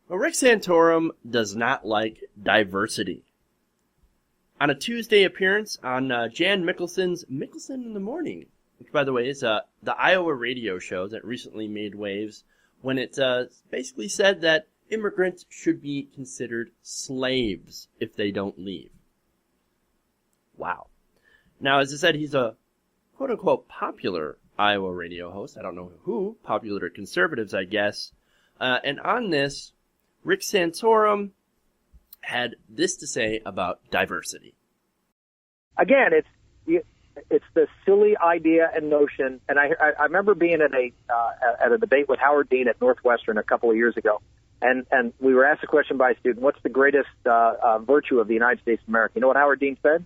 Well, Rick Santorum does not like diversity. On a Tuesday appearance on Jan Mickelson's Mickelson in the Morning, which, by the way, is the Iowa radio show that recently made waves when it basically said that immigrants should be considered slaves if they don't leave. Wow. Now, as I said, he's a quote-unquote popular Iowa radio host. I don't know who. Popular to conservatives, I guess. And on this, Rick Santorum had this to say about diversity. Again, it's the silly idea and notion. And I remember being at a debate with Howard Dean at Northwestern a couple of years ago, and we were asked a question by a student: "What's the greatest virtue of the United States of America?" You know what Howard Dean said?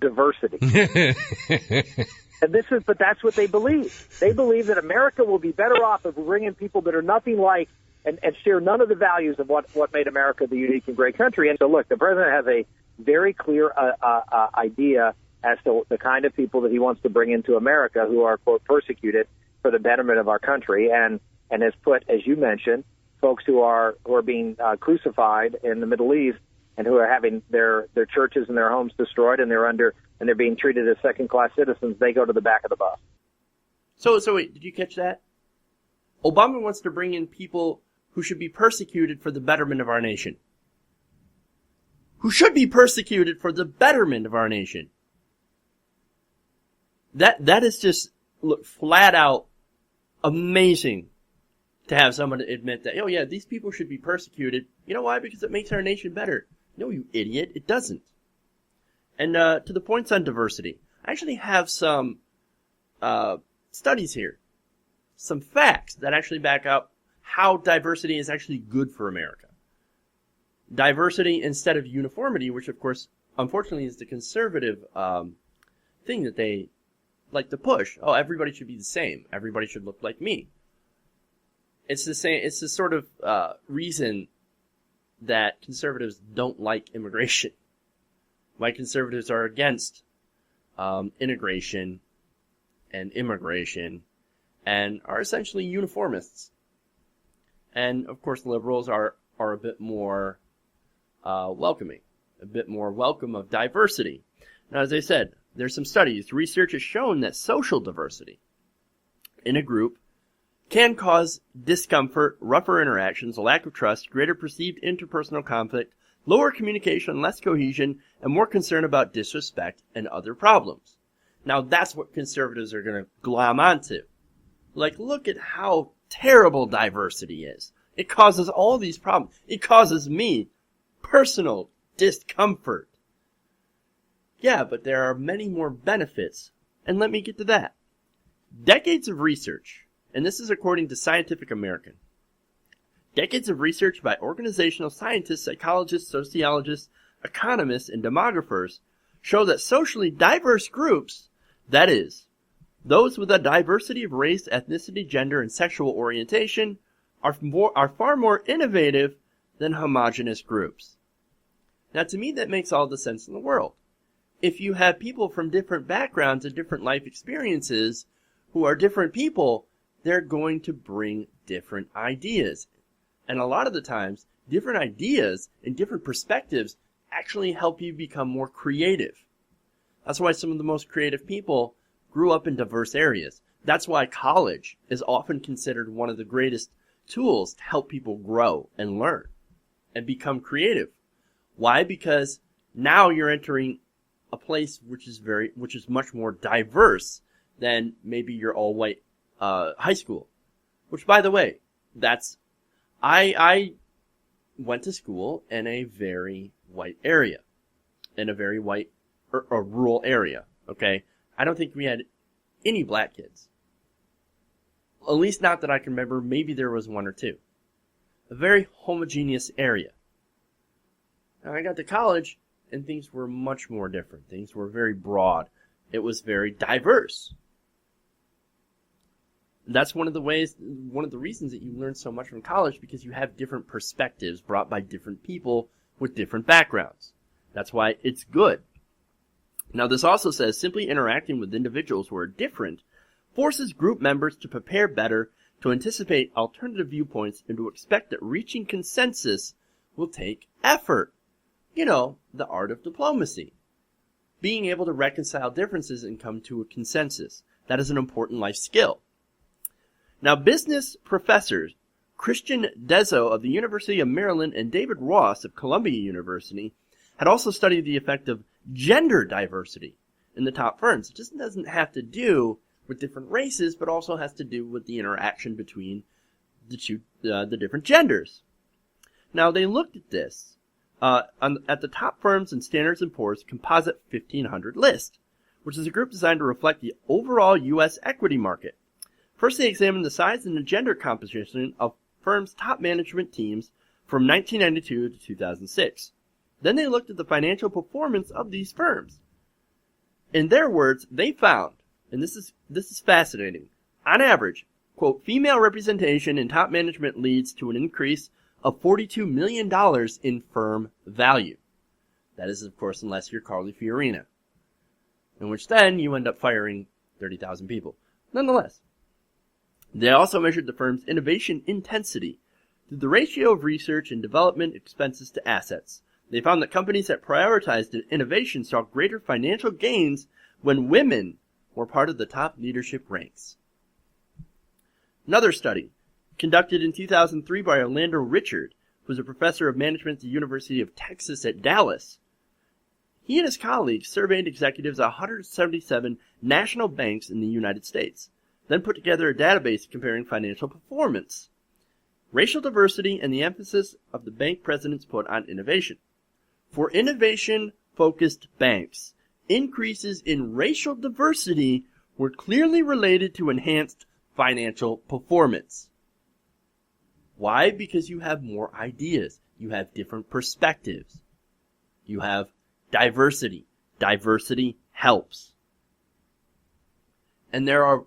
Diversity. But that's what they believe. They believe that America will be better off if we bring in people that are nothing like and share none of the values of what made America the unique and great country. And so, look, the president has a very clear idea as to the kind of people that he wants to bring into America who are, quote, persecuted for the betterment of our country, and has put, as you mentioned, folks who are being crucified in the Middle East and who are having their churches and their homes destroyed, and they're being treated as second-class citizens. They go to the back of the bus. So wait, did you catch that? Obama wants to bring in people who should be persecuted for the betterment of our nation. Who should be persecuted for the betterment of our nation. That is just, look, flat out amazing to have someone admit that, oh yeah, these people should be persecuted. You know why? Because it makes our nation better. No, you idiot, it doesn't. And to the points on diversity, I actually have some studies here. Some facts that actually back up how diversity is actually good for America. Diversity instead of uniformity, which of course, unfortunately, is the conservative thing that they like to push. Oh, everybody should be the same. Everybody should look like me. It's the same. It's the sort of reason that conservatives don't like immigration. Why conservatives are against integration and immigration, and are essentially uniformists. And of course, liberals are a bit more welcoming, a bit more welcome of diversity. Now, as I said, there's some studies. Research has shown that social diversity in a group can cause discomfort, rougher interactions, a lack of trust, greater perceived interpersonal conflict, lower communication, less cohesion, and more concern about disrespect and other problems. Now, that's what conservatives are going to glom onto. Like, look at how terrible diversity is. It causes all these problems. It causes me personal discomfort. Yeah, but there are many more benefits, and let me get to that. Decades of research, and this is according to Scientific American. Decades of research by organizational scientists, psychologists, sociologists, economists, and demographers show that socially diverse groups, that is, those with a diversity of race, ethnicity, gender, and sexual orientation, are far more innovative than homogeneous groups. Now, to me, that makes all the sense in the world. If you have people from different backgrounds and different life experiences who are different people, they're going to bring different ideas. And a lot of the times, different ideas and different perspectives actually help you become more creative. That's why some of the most creative people grew up in diverse areas. That's why college is often considered one of the greatest tools to help people grow and learn and become creative. Why? Because now you're entering a place which is much more diverse than maybe your all-white high school. Which, by the way, I went to school in a very white area, in a very white or rural area. Okay, I don't think we had any black kids. At least not that I can remember. Maybe there was one or two. A very homogeneous area. Now I got to college, and things were much more different. Things were very broad. It was very diverse. That's one of the reasons that you learn so much from college, because you have different perspectives brought by different people with different backgrounds. That's why it's good. Now, this also says simply interacting with individuals who are different forces group members to prepare better, to anticipate alternative viewpoints and to expect that reaching consensus will take effort. You know, the art of diplomacy. Being able to reconcile differences and come to a consensus. That is an important life skill. Now, business professors Christian Dezo of the University of Maryland and David Ross of Columbia University had also studied the effect of gender diversity in the top firms. It just doesn't have to do with different races, but also has to do with the interaction between the different genders. Now, they looked at this at the top firms in Standard & Poor's Composite 1500 list, which is a group designed to reflect the overall U.S. equity market. First, they examined the size and the gender composition of firms' top management teams from 1992 to 2006. Then they looked at the financial performance of these firms. In their words, they found, and this is fascinating, on average, quote, female representation in top management leads to an increase of $42 million in firm value. That is, of course, unless you're Carly Fiorina, in which then you end up firing 30,000 people. Nonetheless, they also measured the firm's innovation intensity through the ratio of research and development expenses to assets. They found that companies that prioritized innovation saw greater financial gains when women were part of the top leadership ranks. Another study, conducted in 2003 by Orlando Richard, who was a professor of management at the University of Texas at Dallas. He and his colleagues surveyed executives at 177 national banks in the United States, then put together a database comparing financial performance, racial diversity, and the emphasis of the bank presidents put on innovation. For innovation-focused banks, increases in racial diversity were clearly related to enhanced financial performance. Why? Because you have more ideas. You have different perspectives. You have diversity. Diversity helps. And there are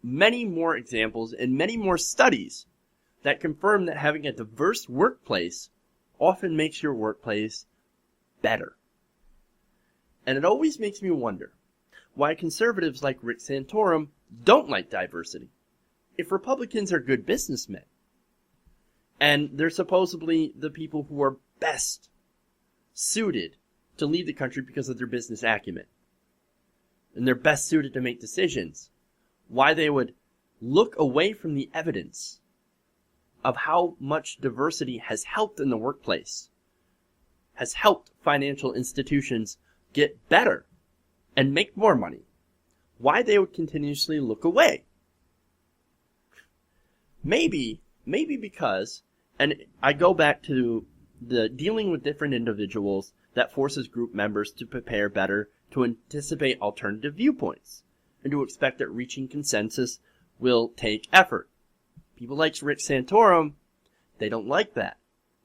many more examples and many more studies that confirm that having a diverse workplace often makes your workplace better. And it always makes me wonder why conservatives like Rick Santorum don't like diversity. If Republicans are good businessmen, and they're supposedly the people who are best suited to lead the country because of their business acumen, and they're best suited to make decisions, why they would look away from the evidence of how much diversity has helped in the workplace, has helped financial institutions get better and make more money, why they would continuously look away. Maybe because, and I go back to the dealing with different individuals that forces group members to prepare better, to anticipate alternative viewpoints, and to expect that reaching consensus will take effort. People like Rick Santorum, they don't like that.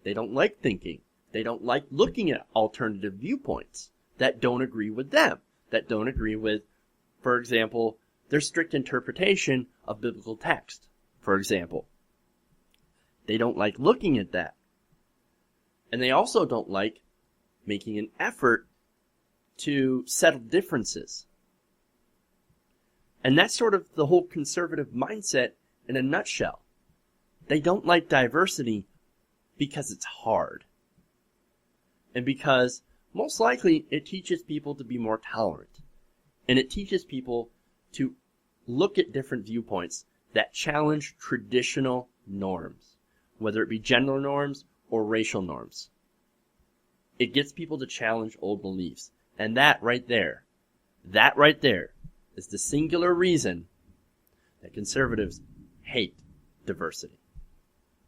They don't like thinking. They don't like looking at alternative viewpoints that don't agree with them, that don't agree with, for example, their strict interpretation of biblical text, for example. They don't like looking at that. And they also don't like making an effort to settle differences. And that's sort of the whole conservative mindset in a nutshell. They don't like diversity because it's hard. And because, most likely, it teaches people to be more tolerant. And it teaches people to look at different viewpoints that challenge traditional norms, whether it be gender norms or racial norms. It gets people to challenge old beliefs. And that right there is the singular reason that conservatives hate diversity.